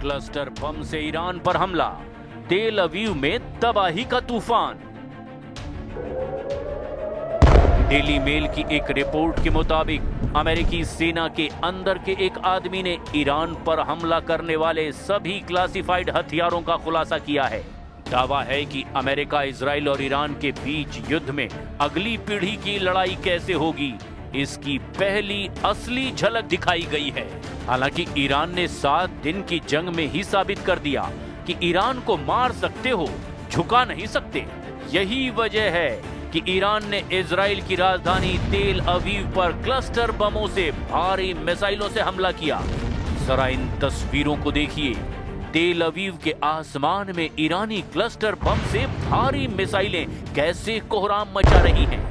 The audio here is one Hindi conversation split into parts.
क्लस्टर बम से ईरान पर हमला, तेल अवीव में तबाही का तूफान। डेली मेल की एक रिपोर्ट के मुताबिक अमेरिकी सेना के अंदर के एक आदमी ने ईरान पर हमला करने वाले सभी क्लासिफाइड हथियारों का खुलासा किया है। दावा है कि अमेरिका, इजराइल और ईरान के बीच युद्ध में अगली पीढ़ी की लड़ाई कैसे होगी, इसकी पहली असली झलक दिखाई गई है। हालांकि ईरान ने 7 दिन की जंग में ही साबित कर दिया कि ईरान को मार सकते हो, झुका नहीं सकते। यही वजह है कि ईरान ने इजराइल की राजधानी तेल अवीव पर क्लस्टर बमों से भारी मिसाइलों से हमला किया। जरा इन तस्वीरों को देखिए। तेल अवीव के आसमान में ईरानी क्लस्टर बम से भारी मिसाइलें कैसे कोहराम मचा रही हैं।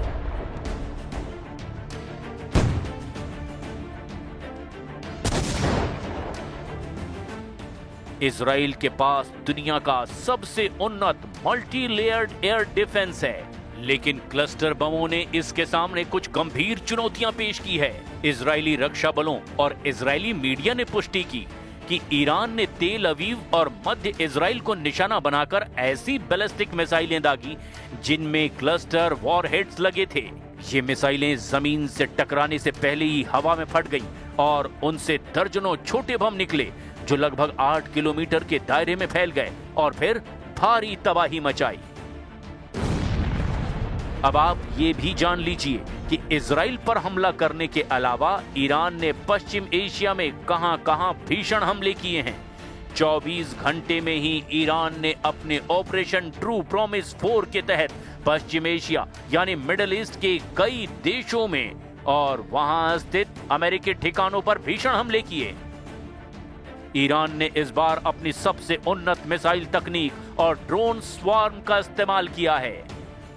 इजराइल के पास दुनिया का सबसे उन्नत मल्टी लेयर्ड एयर डिफेंस है, लेकिन क्लस्टर बमों ने इसके सामने कुछ गंभीर चुनौतियां पेश की है। इजरायली रक्षा बलों और इजरायली मीडिया ने पुष्टि की कि ईरान ने तेल अवीव और मध्य इजराइल को निशाना बनाकर ऐसी बैलिस्टिक मिसाइलें दागी जिनमें क्लस्टर वॉरहेड्स लगे थे। ये मिसाइलें जमीन से टकराने से पहले ही हवा में फट गईं और उनसे दर्जनों छोटे बम निकले जो लगभग 8 किलोमीटर के दायरे में फैल गए और फिर भारी तबाही मचाई। अब आप ये भी जान लीजिए कि इजराइल पर हमला करने के अलावा ईरान ने पश्चिम एशिया में कहां-कहां भीषण हमले किए हैं। 24 घंटे में ही ईरान ने अपने ऑपरेशन ट्रू प्रॉमिस 4 के तहत पश्चिम एशिया यानी मिडिल ईस्ट के कई देशों में और वहां स्थित अमेरिकी ठिकानों पर भीषण हमले किए। ईरान ने इस बार अपनी सबसे उन्नत मिसाइल तकनीक और ड्रोन स्वार्म का इस्तेमाल किया है।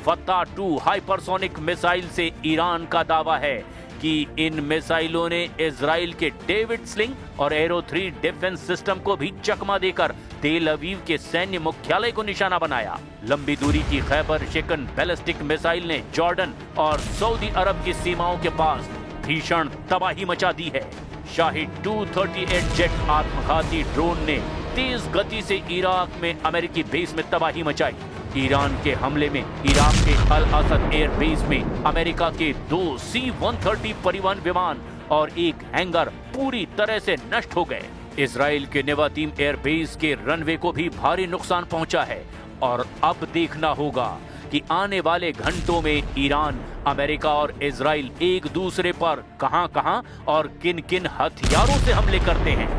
फत्ता 2 हाइपरसोनिक मिसाइल से ईरान का दावा है कि इन मिसाइलों ने इजराइल के डेविड स्लिंग और एरो 3 डिफेंस सिस्टम को भी चकमा देकर तेल अवीव के सैन्य मुख्यालय को निशाना बनाया। लंबी दूरी की खैबर शिकन बैलिस्टिक मिसाइल ने जॉर्डन और सऊदी अरब की सीमाओं के पास भीषण तबाही मचा दी है। शाहिद 238 जेट आत्मघाती ड्रोन ने तेज गति से इराक में अमेरिकी बेस में तबाही मचाई। ईरान के हमले में इराक के अल असद एयर बेस में अमेरिका के 2 C-130 परिवहन विमान और एक हैंगर पूरी तरह से नष्ट हो गए। इजराइल के नेवातीम एयर बेस के रनवे को भी भारी नुकसान पहुंचा है और अब देखना होगा कि आने वाले घंटों में ईरान, अमेरिका और इजराइल एक दूसरे पर कहां-कहां और किन-किन हथियारों से हमले करते हैं।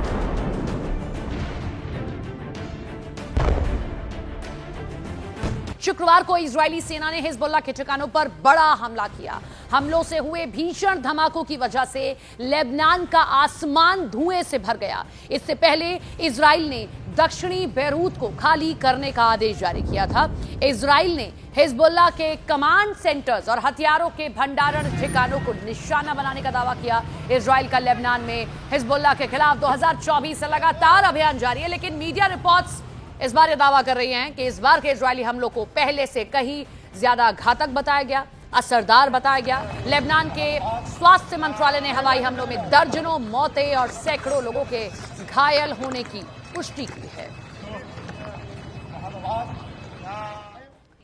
शुक्रवार को इजरायली सेना ने हिजबुल्लाह के ठिकानों पर बड़ा हमला किया। हमलों से हुए भीषण धमाकों की वजह से लेबनान का आसमान धुएं से भर गया। इससे पहले इजराइल ने दक्षिणी बेरूत को खाली करने का आदेश जारी किया था। इजराइल ने हिजबुल्लाह के कमांड सेंटर्स और हथियारों के भंडारण ठिकानों को निशाना बनाने का दावा किया। इजराइल का लेबनान में हिजबुल्लाह के खिलाफ 2024 से लगातार अभियान जारी है, लेकिन मीडिया रिपोर्ट्स इस बार ये दावा कर रही हैं कि इस बार के इजरायली हमलों को पहले से कहीं ज्यादा घातक बताया गया, असरदार बताया गया। लेबनान के स्वास्थ्य मंत्रालय ने हवाई हमलों में दर्जनों मौतें और सैकड़ों लोगों के घायल होने की पुष्टि की है।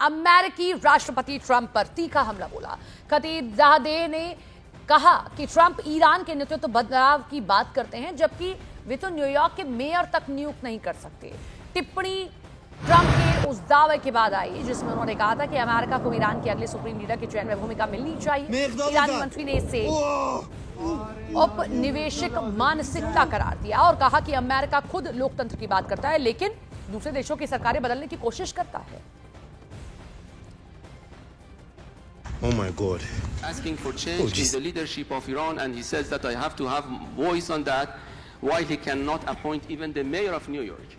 अमेरिकी राष्ट्रपति ट्रंप पर तीखा हमला बोला। खतीब ज़ाहदेह ने कहा कि ट्रंप ईरान के नेतृत्व बदलाव की बात करते हैं, जबकि वे तो न्यूयॉर्क के मेयर तक नियुक्त नहीं कर सकते। टिप्पणी ट्रंप के उस दावे के बाद आई जिसमें उन्होंने कहा था कि अमेरिका को ईरान के अगले सुप्रीम लीडर के चयन में भूमिका मिलनी चाहिए। ईरानी मंत्री ने इसे औपनिवेशिक मानसिकता करार दिया और कहा कि अमेरिका खुद लोकतंत्र की बात करता है, लेकिन दूसरे देशों की सरकारें बदलने की कोशिश करता है। Oh my God. Asking for change in the leadership of Iran, and he says that I have to have voice on that, while he cannot appoint even the mayor of New York.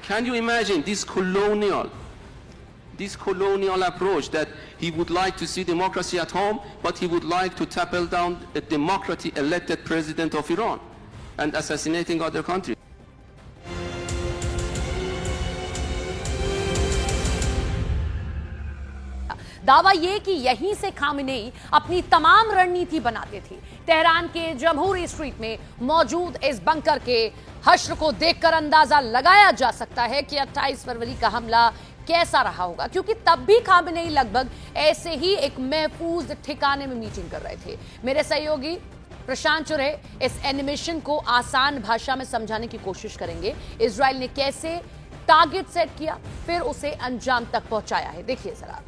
Can you imagine this colonial approach that he would like to see democracy at home, but he would like to topple down a democratically elected president of Iran and assassinating other countries? दावा ये कि यहीं से खामेनेई अपनी तमाम रणनीति बनाते थे। तेहरान के जमहूरी स्ट्रीट में मौजूद इस बंकर के हश्र को देखकर अंदाजा लगाया जा सकता है कि 28 फरवरी का हमला कैसा रहा होगा, क्योंकि तब भी खामेनेई लगभग ऐसे ही एक महफूज ठिकाने में मीटिंग कर रहे थे। मेरे सहयोगी प्रशांत चुरे इस एनिमेशन को आसान भाषा में समझाने की कोशिश करेंगे। इजराइल ने कैसे टारगेट सेट किया, फिर उसे अंजाम तक पहुंचाया है। देखिए जरा।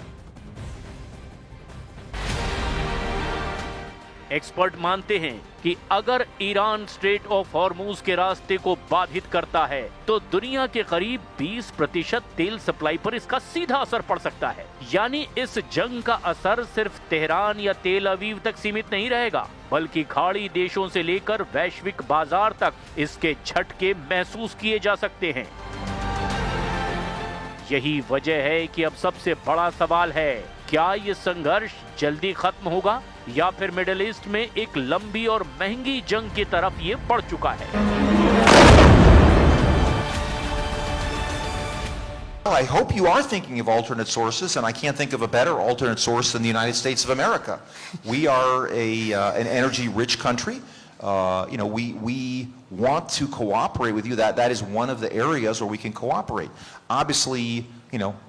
एक्सपर्ट मानते हैं कि अगर ईरान स्ट्रेट ऑफ हॉर्मूज के रास्ते को बाधित करता है तो दुनिया के करीब 20% तेल सप्लाई पर इसका सीधा असर पड़ सकता है। यानी इस जंग का असर सिर्फ तेहरान या तेल अवीव तक सीमित नहीं रहेगा, बल्कि खाड़ी देशों से लेकर वैश्विक बाजार तक इसके झटके महसूस किए जा सकते हैं। यही वजह है कि अब सबसे बड़ा सवाल है, क्या ये संघर्ष जल्दी खत्म होगा या फिर मिडिल ईस्ट में एक लंबी और महंगी जंग की तरफ ये बढ़ चुका है। I hope you are thinking of alternate sources, and I can't think of a better alternate source than the United States of America. We are an energy-rich country. We want to cooperate with you. That is one of the areas where we can cooperate. Obviously,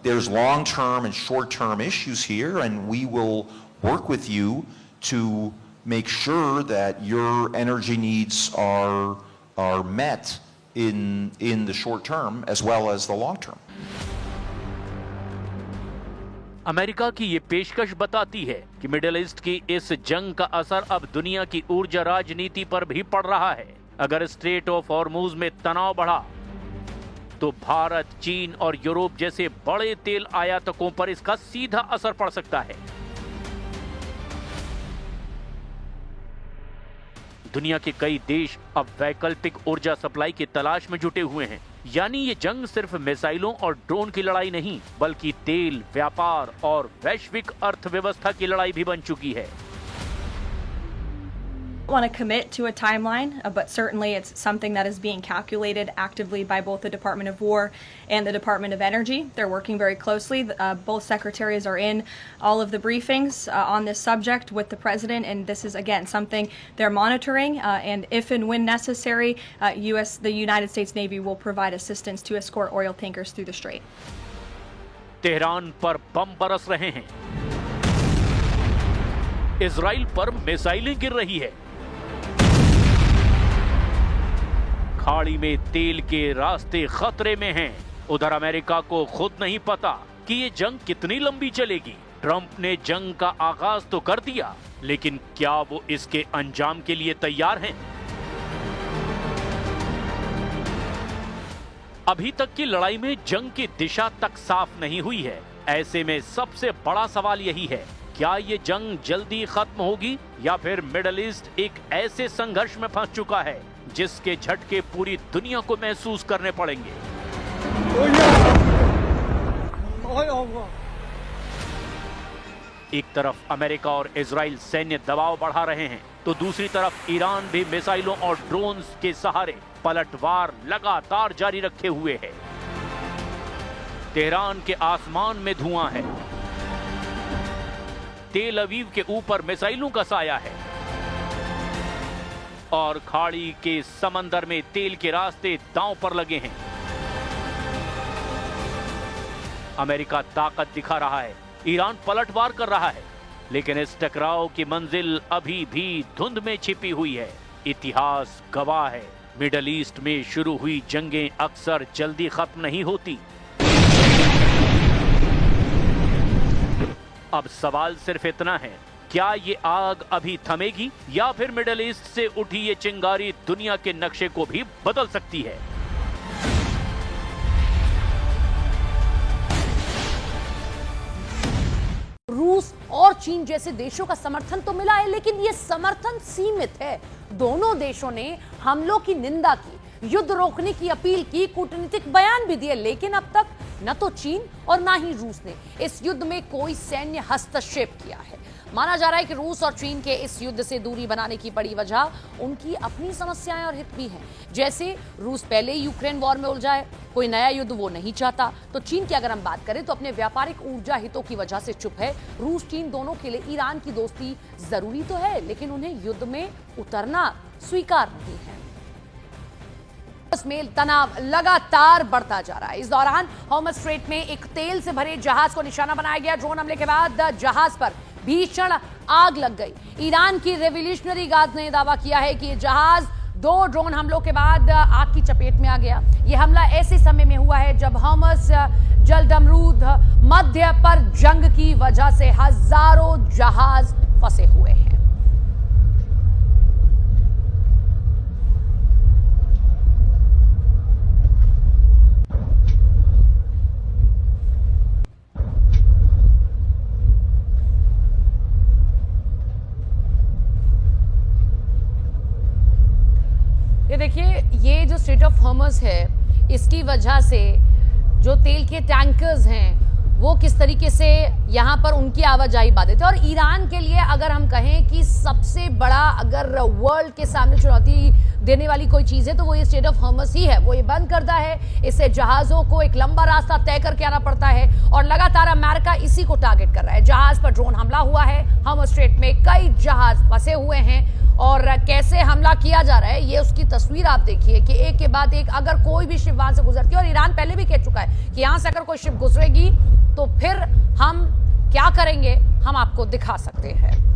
there's long-term and short-term issues here, and we will work with you to make sure that your energy needs are met in the short term as well as the long term. America की ये पेशकश बताती है कि मिडिल ईस्ट की इस जंग का असर अब दुनिया की ऊर्जा राजनीति पर भी पड़ रहा है। अगर स्ट्रेट ऑफ हॉर्मूज में तनाव बढ़ा तो भारत, चीन और यूरोप जैसे बड़े तेल आयातकों पर इसका सीधा असर पड़ सकता है। दुनिया के कई देश अब वैकल्पिक ऊर्जा सप्लाई की तलाश में जुटे हुए हैं। यानी ये जंग सिर्फ मिसाइलों और ड्रोन की लड़ाई नहीं, बल्कि तेल, व्यापार और वैश्विक अर्थव्यवस्था की लड़ाई भी बन चुकी है। want to commit to a timeline, but certainly it's something that is being calculated actively by both the Department of War and the Department of Energy. They're working very closely. Both secretaries are in all of the briefings on this subject with the president, and this is again something they're monitoring. And if and when necessary, the United States Navy will provide assistance to escort oil tankers through the strait. Tehran पर बम बरस रहे हैं, इजराइल पर मिसाइलें गिर रही है, खाड़ी में तेल के रास्ते खतरे में हैं। उधर अमेरिका को खुद नहीं पता कि ये जंग कितनी लंबी चलेगी। ट्रंप ने जंग का आगाज तो कर दिया, लेकिन क्या वो इसके अंजाम के लिए तैयार हैं? अभी तक की लड़ाई में जंग की दिशा तक साफ नहीं हुई है। ऐसे में सबसे बड़ा सवाल यही है, क्या ये जंग जल्दी खत्म होगी या फिर मिडिल ईस्ट एक ऐसे संघर्ष में फंस चुका है जिसके झटके पूरी दुनिया को महसूस करने पड़ेंगे। एक तरफ अमेरिका और इजराइल सैन्य दबाव बढ़ा रहे हैं, तो दूसरी तरफ ईरान भी मिसाइलों और ड्रोन्स के सहारे पलटवार लगातार जारी रखे हुए है। तेहरान के आसमान में धुआं है, तेल अवीव के ऊपर मिसाइलों का साया है और खाड़ी के समंदर में तेल के रास्ते दांव पर लगे हैं। अमेरिका ताकत दिखा रहा है, ईरान पलटवार कर रहा है, लेकिन इस टकराव की मंजिल अभी भी धुंध में छिपी हुई है। इतिहास गवाह है, मिडिल ईस्ट में शुरू हुई जंगें अक्सर जल्दी खत्म नहीं होती। अब सवाल सिर्फ इतना है, क्या ये आग अभी थमेगी या फिर मिडिल ईस्ट से उठी ये चिंगारी दुनिया के नक्शे को भी बदल सकती है? रूस और चीन जैसे देशों का समर्थन तो मिला है, लेकिन यह समर्थन सीमित है। दोनों देशों ने हमलों की निंदा की, युद्ध रोकने की अपील की, कूटनीतिक बयान भी दिए, लेकिन अब तक न तो चीन और ना ही रूस ने इस युद्ध में कोई सैन्य हस्तक्षेप किया है। माना जा रहा है कि रूस और चीन के इस युद्ध से दूरी बनाने की बड़ी वजह उनकी अपनी समस्याएं और हित भी हैं। जैसे रूस पहले यूक्रेन वॉर में उलझा है, कोई नया युद्ध वो नहीं चाहता। तो चीन की अगर हम बात करें तो अपने व्यापारिक ऊर्जा हितों की वजह से चुप है। रूस चीन दोनों के लिए ईरान की दोस्ती जरूरी तो है, लेकिन उन्हें युद्ध में उतरना स्वीकार नहीं है। में तनाव लगातार बढ़ता जा रहा है। इस दौरान हॉर्मज स्ट्रेट में एक तेल से भरे जहाज को निशाना बनाया गया। ड्रोन हमले के बाद जहाज पर भीषण आग लग गई। ईरान की रेवोल्यूशनरी गार्ड ने दावा किया है कि यह जहाज 2 ड्रोन हमलों के बाद आग की चपेट में आ गया। यह हमला ऐसे समय में हुआ है जब हॉर्मज जलदमरूद मध्य पर जंग की वजह से हजारों जहाज फंसे हुए हैं। ये देखिए, ये जो स्ट्रेट ऑफ हॉर्मज है, इसकी वजह से जो तेल के टैंकर्स हैं वो किस तरीके से यहाँ पर उनकी आवाजाही बाधित है। और ईरान के लिए अगर हम कहें कि सबसे बड़ा अगर वर्ल्ड के सामने चुनौती देने वाली कोई चीज़ है तो वो ये स्ट्रेट ऑफ हॉर्मज ही है। वो ये बंद करता है, इससे जहाज़ों को एक लंबा रास्ता तय करके आना पड़ता है और लगातार अमेरिका इसी को टारगेट कर रहा है। जहाज़ पर ड्रोन हमला हुआ है, हॉर्मज स्ट्रेट में कई जहाज़ फंसे हुए हैं और कैसे हमला किया जा रहा है ये उसकी तस्वीर आप देखिए कि एक के बाद एक अगर कोई भी शिप वहां से गुजरती है। और ईरान पहले भी कह चुका है कि यहां से अगर कोई शिप गुजरेगी तो फिर हम क्या करेंगे, हम आपको दिखा सकते हैं।